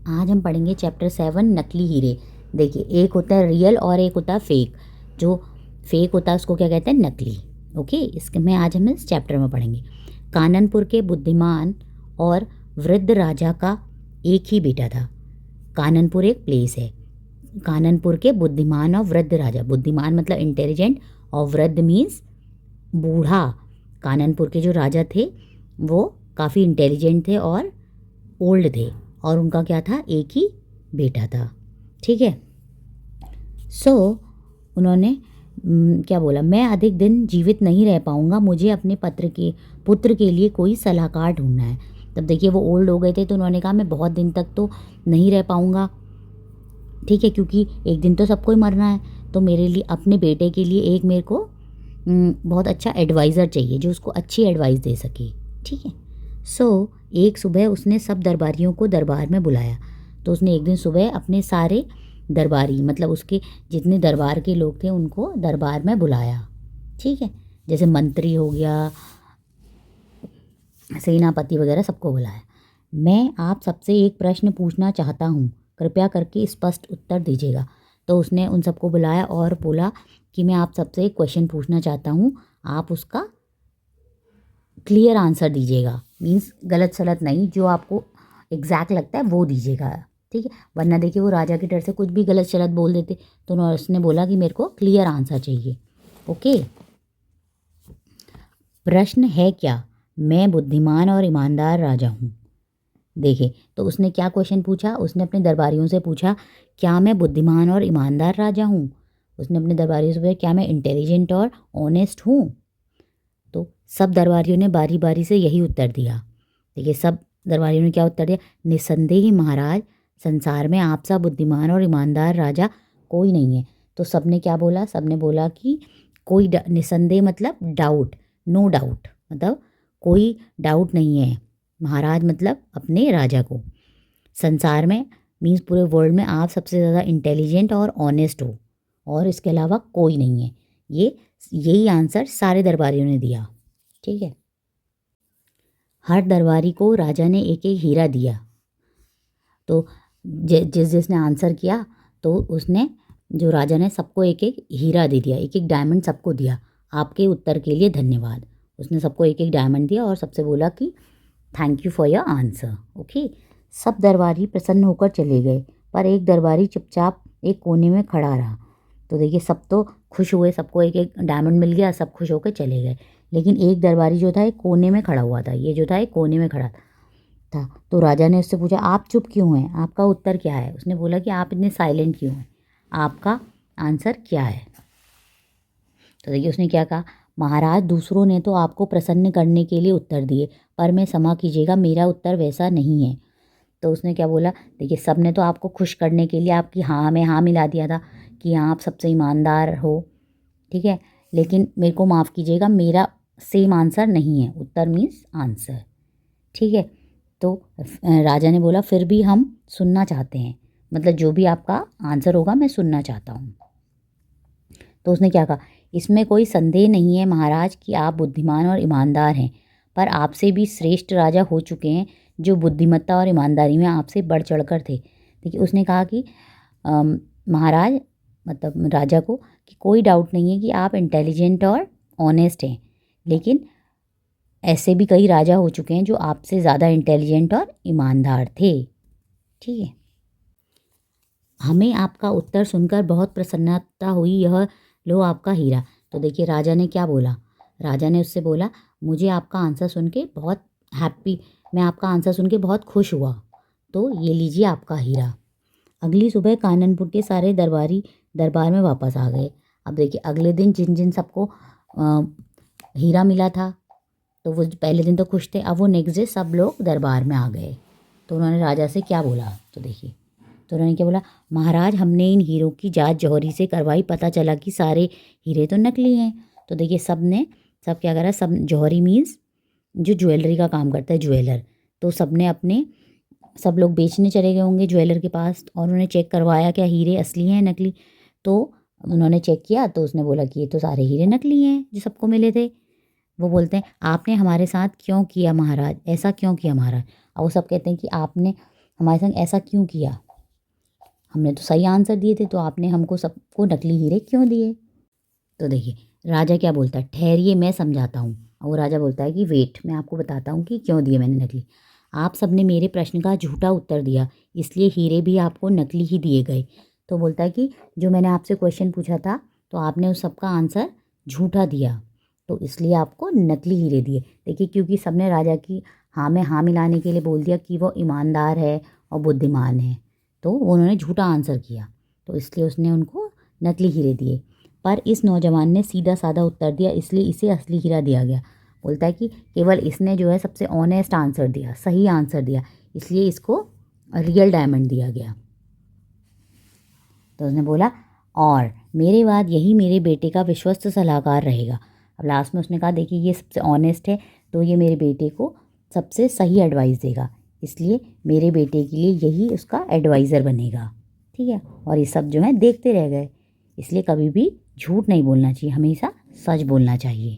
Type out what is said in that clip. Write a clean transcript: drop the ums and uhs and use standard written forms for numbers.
आज हम पढ़ेंगे चैप्टर 7 नकली हीरे। देखिए, एक होता है रियल और एक होता है फेक। जो फेक होता है उसको क्या कहते हैं? नकली। ओके, इसके में आज हम इस चैप्टर में पढ़ेंगे। काननपुर के बुद्धिमान और वृद्ध राजा का एक ही बेटा था। काननपुर एक प्लेस है। काननपुर के बुद्धिमान और वृद्ध राजा, बुद्धिमान मतलब इंटेलिजेंट और वृद्ध मीन्स बूढ़ा। काननपुर के जो राजा थे वो काफ़ी इंटेलिजेंट थे और ओल्ड थे, और उनका क्या था? एक ही बेटा था। ठीक है। उन्होंने क्या बोला? मैं अधिक दिन जीवित नहीं रह पाऊंगा, मुझे अपने पुत्र के लिए कोई सलाहकार ढूंढना है। तब देखिए वो ओल्ड हो गए थे, तो उन्होंने कहा मैं बहुत दिन तक तो नहीं रह पाऊंगा, ठीक है, क्योंकि एक दिन तो सबको ही मरना है। तो मेरे लिए, अपने बेटे के लिए एक मेरे को बहुत अच्छा एडवाइज़र चाहिए जो उसको अच्छी एडवाइस दे सके। ठीक है। एक सुबह उसने सब दरबारियों को दरबार में बुलाया। तो उसने एक दिन सुबह अपने सारे दरबारी, मतलब उसके जितने दरबार के लोग थे उनको दरबार में बुलाया। ठीक है। जैसे मंत्री हो गया, सेनापति वगैरह, सबको बुलाया। मैं आप सबसे एक प्रश्न पूछना चाहता हूँ, कृपया करके स्पष्ट उत्तर दीजिएगा। तो उसने उन सबको बुलाया और बोला कि मैं आप सबसे एक क्वेश्चन पूछना चाहता हूँ, आप उसका क्लियर आंसर दीजिएगा। मीन्स गलत सलत नहीं, जो आपको एग्जैक्ट लगता है वो दीजिएगा। ठीक है, वरना देखिए वो राजा के डर से कुछ भी गलत सलत बोल देते। तो उसने बोला कि मेरे को क्लियर आंसर चाहिए। ओके, प्रश्न है क्या? मैं बुद्धिमान और ईमानदार राजा हूँ। देखिए, तो उसने क्या क्वेश्चन पूछा? उसने अपने दरबारियों से पूछा, क्या मैं बुद्धिमान और ईमानदार राजा हूँ? उसने अपने दरबारियों से पूछा, क्या मैं इंटेलिजेंट और ऑनेस्ट हूँ? तो सब दरबारियों ने बारी बारी से यही उत्तर दिया। देखिए, सब दरबारियों ने क्या उत्तर दिया? निस्संदेह महाराज, संसार में आप सा बुद्धिमान और ईमानदार राजा कोई नहीं है। तो सबने क्या बोला? सबने बोला कि कोई निस्संदेह मतलब डाउट, नो डाउट, मतलब कोई डाउट नहीं है। महाराज मतलब अपने राजा को। संसार में मीन्स पूरे वर्ल्ड में आप सबसे ज़्यादा इंटेलिजेंट और ऑनेस्ट हो, और इसके अलावा कोई नहीं है। यही आंसर सारे दरबारियों ने दिया। ठीक है। हर दरबारी को राजा ने एक एक हीरा दिया। तो जिसने आंसर किया, तो उसने, जो राजा ने, सबको एक एक हीरा दे दिया, एक एक डायमंड सबको दिया। आपके उत्तर के लिए धन्यवाद। उसने सबको एक एक डायमंड दिया और सबसे बोला कि thank you for your answer. Okay, सब दरबारी प्रसन्न होकर चले गए, पर एक दरबारी चुपचाप एक कोने में खड़ा रहा। तो देखिए, सब तो खुश हुए, सबको एक एक डायमंड मिल गया, सब खुश होकर चले गए, लेकिन एक दरबारी जो था एक कोने में खड़ा हुआ था। ये जो था एक कोने में खड़ा था। तो राजा ने उससे पूछा, आप चुप क्यों हैं? आपका उत्तर क्या है? उसने बोला कि आप इतने साइलेंट क्यों हैं? आपका आंसर क्या है? तो देखिए उसने क्या कहा, महाराज, दूसरों ने तो आपको प्रसन्न करने के लिए उत्तर दिए, पर मैं, क्षमा कीजिएगा, मेरा उत्तर वैसा नहीं है। तो उसने क्या बोला? देखिए, सब ने तो आपको खुश करने के लिए आपकी हाँ में हाँ मिला दिया था कि हाँ आप सबसे ईमानदार हो, ठीक है, लेकिन मेरे को माफ़ कीजिएगा, मेरा सेम आंसर नहीं है। उत्तर मीन्स आंसर। ठीक है। तो राजा ने बोला, फिर भी हम सुनना चाहते हैं, मतलब जो भी आपका आंसर होगा मैं सुनना चाहता हूँ। तो उसने क्या कहा, इसमें कोई संदेह नहीं है महाराज कि आप बुद्धिमान और ईमानदार हैं, पर आपसे भी श्रेष्ठ राजा हो चुके हैं जो बुद्धिमत्ता और ईमानदारी में आपसे बढ़ चढ़कर थे। देखिए उसने कहा कि महाराज, मतलब राजा को, कि कोई डाउट नहीं है कि आप इंटेलिजेंट और ऑनेस्ट हैं, लेकिन ऐसे भी कई राजा हो चुके हैं जो आपसे ज़्यादा इंटेलिजेंट और ईमानदार थे। ठीक है। हमें आपका उत्तर सुनकर बहुत प्रसन्नता हुई, यह लो आपका हीरा। तो देखिए राजा ने क्या बोला? राजा ने उससे बोला, मुझे आपका आंसर सुन के बहुत हैप्पी, मैं आपका आंसर सुन के बहुत खुश हुआ, तो ये लीजिए आपका हीरा। अगली सुबह काननपुर के सारे दरबारी दरबार में वापस आ गए। अब देखिए, अगले दिन जिन जिन सबको हीरा मिला था, तो वो पहले दिन तो खुश थे, अब वो नेक्स्ट डे सब लोग दरबार में आ गए। तो उन्होंने राजा से क्या बोला? तो देखिए, तो उन्होंने क्या बोला, महाराज, हमने इन हीरों की जांच जौहरी से करवाई, पता चला कि सारे हीरे तो नकली हैं। तो देखिए सब क्या करा, सब जौहरी मीन्स जो ज्वेलरी का काम करता है, ज्वेलर। तो सब लोग बेचने चले गए होंगे ज्वेलर के पास, और उन्होंने चेक करवाया क्या हीरे असली हैं नकली। तो उन्होंने चेक किया, तो उसने बोला कि ये तो सारे हीरे नकली हैं जो सबको मिले थे। वो बोलते हैं, आपने हमारे साथ क्यों किया महाराज? ऐसा क्यों किया महाराज? और वो सब कहते हैं कि आपने हमारे संग ऐसा क्यों किया? हमने तो सही आंसर दिए थे, तो आपने हमको सबको नकली हीरे क्यों दिए? तो देखिए राजा क्या बोलता है, ठहरिए मैं समझाता हूँ। और वो राजा बोलता है कि वेट, मैं आपको बताता हूँ कि क्यों दिए मैंने नकली। आप सबने मेरे प्रश्न का झूठा उत्तर दिया, इसलिए हीरे भी आपको नकली ही दिए गए। तो बोलता है कि जो मैंने आपसे क्वेश्चन पूछा था तो आपने उस सबका आंसर झूठा दिया, तो इसलिए आपको नकली हीरे दिए। देखिए क्योंकि सबने राजा की हाँ में हाँ मिलाने के लिए बोल दिया कि वो ईमानदार है और बुद्धिमान है, तो उन्होंने झूठा आंसर किया, तो इसलिए उसने उनको नकली हीरे दिए। पर इस नौजवान ने सीधा साधा उत्तर दिया, इसलिए इसे असली हीरा दिया गया। बोलता है कि केवल इसने जो है सबसे ऑनेस्ट आंसर दिया, सही आंसर दिया, इसलिए इसको रियल डायमंड दिया गया। तो उसने बोला और मेरे बाद यही मेरे बेटे का विश्वस्त सलाहकार रहेगा। अब लास्ट में उसने कहा देखिए ये सबसे ऑनेस्ट है, तो ये मेरे बेटे को सबसे सही एडवाइस देगा, इसलिए मेरे बेटे के लिए यही उसका एडवाइज़र बनेगा। ठीक है, और ये सब जो है देखते रह गए। इसलिए कभी भी झूठ नहीं बोलना चाहिए, हमेशा सच बोलना चाहिए।